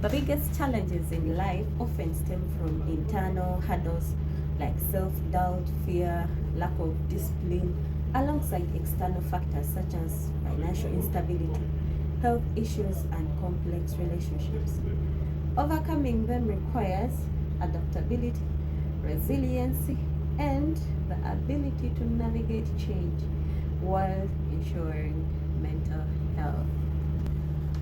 The biggest challenges in life often stem from internal hurdles like self-doubt, fear, lack of discipline, alongside external factors such as financial instability, health issues, and complex relationships. Overcoming them requires adaptability, resiliency, and the ability to navigate change while ensuring mental health.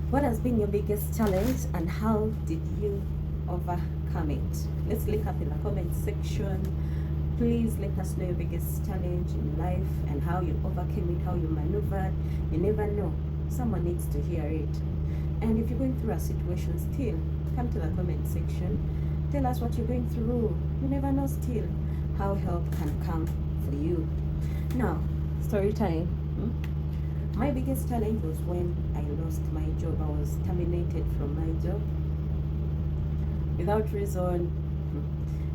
What has been your biggest challenge and how did you overcome it? Let's link up in the comment section. Please let us know your biggest challenge in life and how you overcame it, how you maneuvered. You never know. Someone needs to hear it. And if you're going through a situation still, come to the comment section. Tell us what you're going through. You never know still how help can come for you. Now, story time. My biggest challenge was when I lost my job. I was terminated from my job without reason.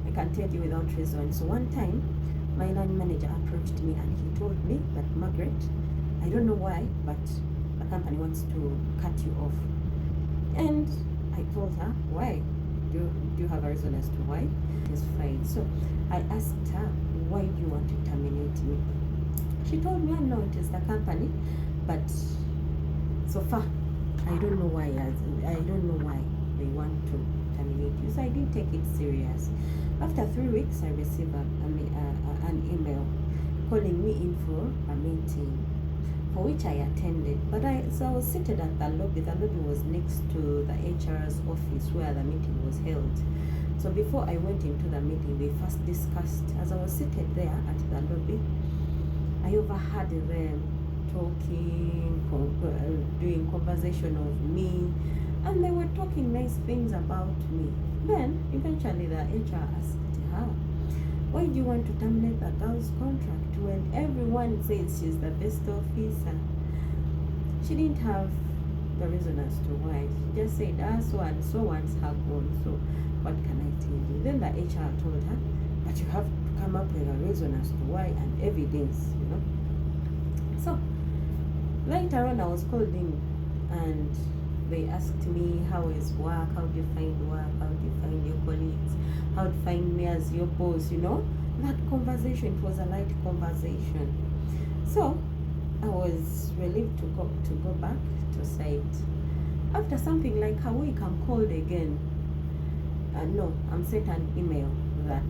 I can tell you without reason. So one time, my line manager approached me and he told me that, Margaret, I don't know why, but the company wants to cut you off. And I told her, why? Do you have a reason as to why? It's fine. So I asked her, why do you want to terminate me? She told me, no, it is the company. But so far, I don't know why. I don't know why they want to terminate you. So I didn't take it serious. After 3 weeks, I received an email calling me in for a meeting, for which I attended. But I was seated at the lobby. The lobby was next to the HR's office where the meeting was held. So before I went into the meeting, they first discussed. As I was seated there at the lobby, I overheard them talking, doing conversation of me, and they were talking nice things about me. Then eventually the HR asked her, why do you want to terminate the girl's contract when everyone says she's the best officer? She didn't have the reason as to why. She just said, so and so wants her gone, so what can I tell you? Then the HR told her, but you have to come up with a reason as to why and evidence, So later on, I was called in and they asked me, how is work? How do you find work? How do you find your colleagues? How do you find me as your boss? That conversation, it was a light conversation. So I was relieved to go back to site. After something like a week, I'm called again. I'm sent an email that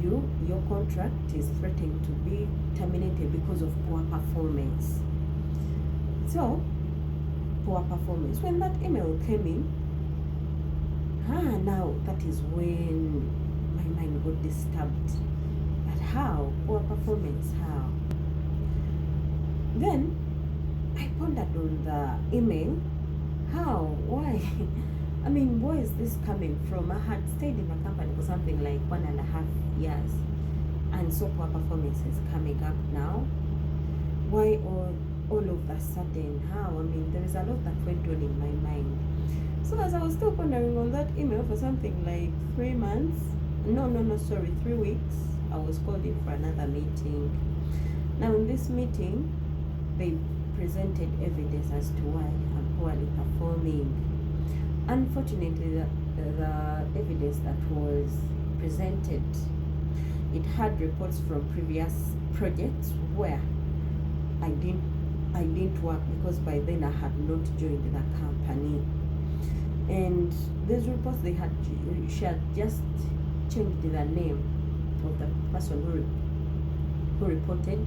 your contract is threatening to be terminated because of poor performance. So, poor performance. When that email came in, now that is when my mind got disturbed. But how? Poor performance, how? Then, I pondered on the email. How? Why? Where is this coming from? I had stayed in the company for something like 1.5 years, and so poor performance is coming up now. Why all of a sudden? How? There is a lot that went on in my mind. So as I was still pondering on that email for something like 3 months, 3 weeks, I was called in for another meeting. Now in this meeting, they presented evidence as to why I'm poorly performing. Unfortunately, the evidence that was presented, it had reports from previous projects where I didn't work because by then I had not joined the company. And these reports she had just changed the name of the person who reported,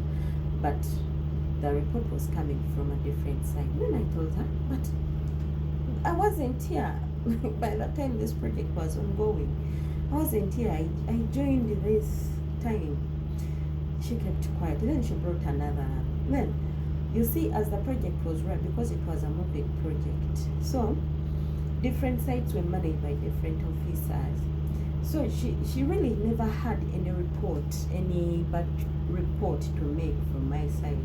but the report was coming from a different side. Then I told her, but I wasn't here by the time this project was ongoing. I wasn't here. I joined this time. She kept quiet. Then she brought another. Then, you see, as the project was run, because it was a moving project, so different sites were managed by different officers. So she really never had any bad report to make from my side.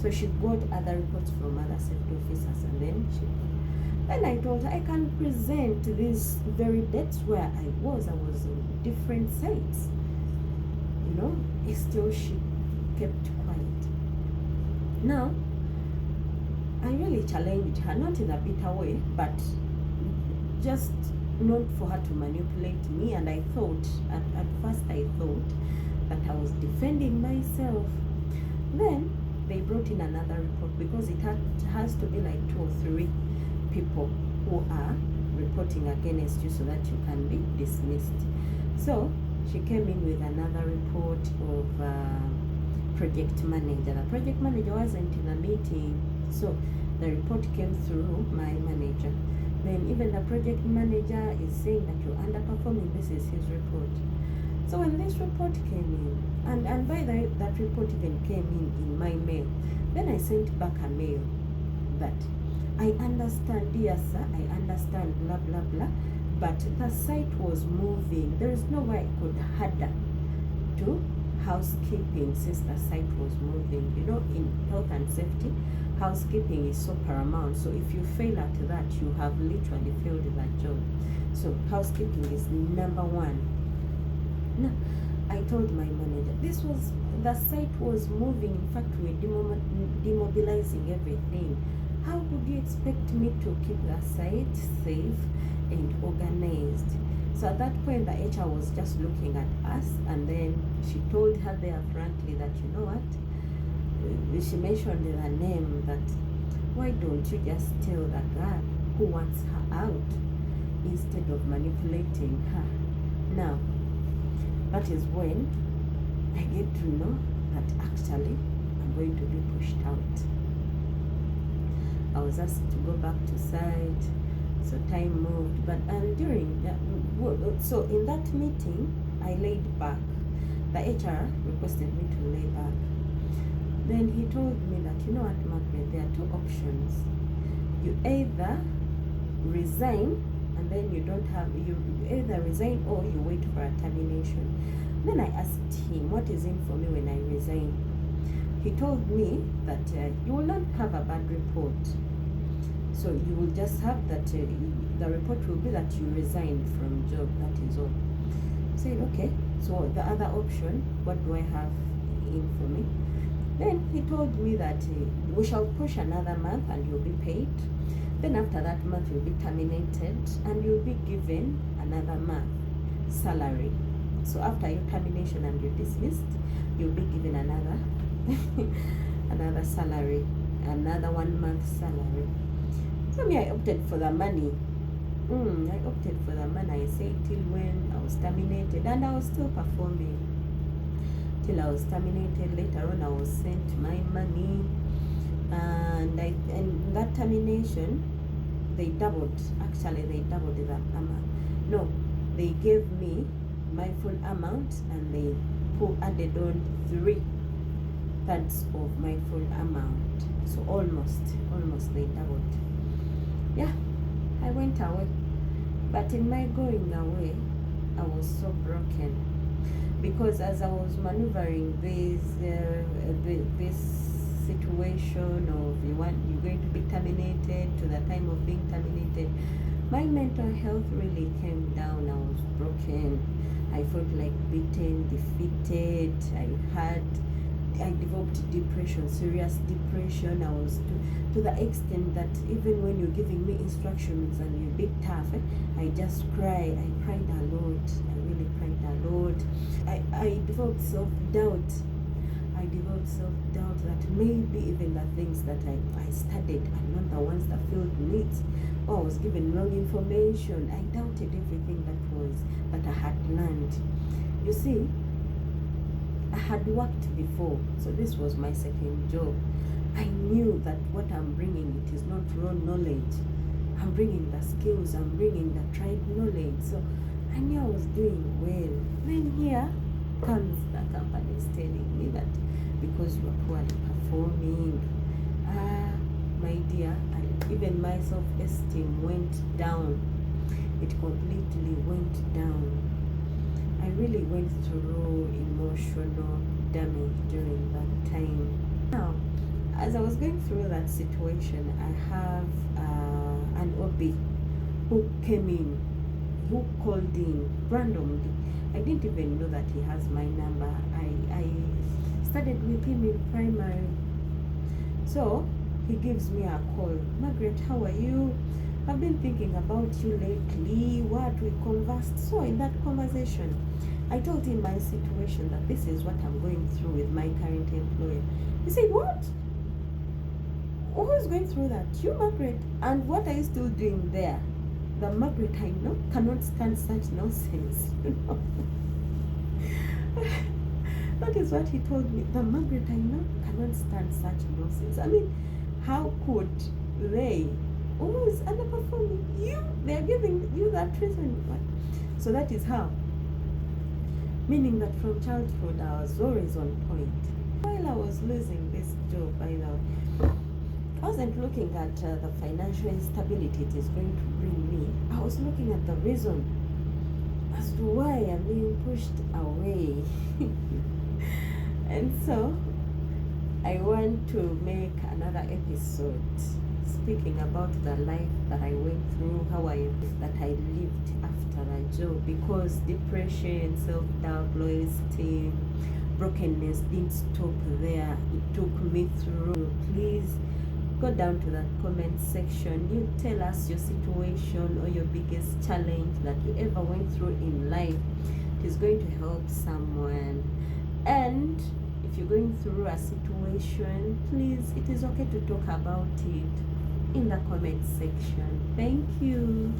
So she got other reports from other safety officers, and then I told her I can present these very dates where I was in different sites. Still she kept quiet. Now, I really challenged her, not in a bitter way, but just not for her to manipulate me. And I thought, at first I thought that I was defending myself. Then they brought in another report, because it has to be like 2 or 3 people who are reporting against you so that you can be dismissed. So she came in with another report of project manager. The project manager wasn't in a meeting, so the report came through my manager. Then even the project manager is saying that you're underperforming. This is his report. So when this report came in, and by the way, that report even came in my mail, then I sent back a mail that I understand, dear sir, I understand, blah, blah, blah, but the site was moving. There is no way I could adhere to housekeeping since the site was moving. You know, in health and safety, housekeeping is so paramount. So if you fail at that, you have literally failed that job. So housekeeping is number 1. No, I told my manager, the site was moving. In fact, we were demobilizing everything. How would you expect me to keep the site safe and organized? So at that point, the HR was just looking at us, and then she told her there frankly that, you know what, she mentioned her name, that why don't you just tell the girl who wants her out instead of manipulating her? Now, that is when I get to know that actually I'm going to be pushed out. I was asked to go back to site, so time moved. But during that, so in that meeting, I laid back. The HR requested me to lay back. Then he told me that, you know what, Margaret, there are 2 options. You either resign, and then you either resign or you wait for a termination. Then I asked him, what is in for me when I resign? He told me that you will not have a bad report. So you will just have that, the report will be that you resigned from job, that is all. I said, okay, so the other option, what do I have in for me? Then he told me that we shall push another month and you'll be paid. Then after that month, you'll be terminated and you'll be given another month salary. So after your termination and you're dismissed, you'll be given another another salary, another 1 month salary. So me, I opted for the money. I opted for the money. I say till when I was terminated, and I was still performing till I was terminated. Later on, I was sent my money, and that termination, they doubled. Actually, they doubled the amount. No, they gave me my full amount, and they added on 3/3 of my full amount. So almost they doubled. Yeah, I went away. But in my going away, I was so broken, because as I was maneuvering this situation of you're going to be terminated to the time of being terminated, my mental health really came down. I was broken. I felt like beaten, defeated. I developed depression, serious depression. I was to the extent that even when you're giving me instructions and you're a bit tough, I just cry. I cried a lot. I really cried a lot. I developed self-doubt. That maybe even the things that I studied are not the ones the field needs. Or I was given wrong information. I doubted everything that I had learned. You see, I had worked before, so this was my second job. I knew that what I'm bringing, it is not raw knowledge. I'm bringing the skills, I'm bringing the tried knowledge. So I knew I was doing well. Then here comes the company telling me that because you are poorly performing, my dear, even my self-esteem went down. It completely went down. I really went through emotional damage during that time. Now, as I was going through that situation, I have an OB who came in, who called in randomly. I didn't even know that he has my number. I started with him in primary. So he gives me a call. Margaret, how are you? I've been thinking about you lately, what we conversed. So in that conversation, I told him my situation, that this is what I'm going through with my current employer. He said, what? Who is going through that? You, Margaret. And what are you still doing there? The Margaret I know cannot stand such nonsense. That is what he told me. The Margaret I know cannot stand such nonsense. I mean, how could they? Who is underperforming? You? They are giving you that reason. What? So that is how. Meaning that from childhood I was always on point. While I was losing this job, by the way, I wasn't looking at the financial instability it is going to bring me. I was looking at the reason as to why I'm being pushed away. And so I want to make another episode speaking about the life that I went through, how I lived after a job, because depression, self-doubt, low esteem, brokenness didn't stop there. It took me through. Please go down to that comment section. You tell us your situation or your biggest challenge that you ever went through in life. It is going to help someone. And if you're going through a situation, please, it is okay to talk about it in the comment section. Thank you.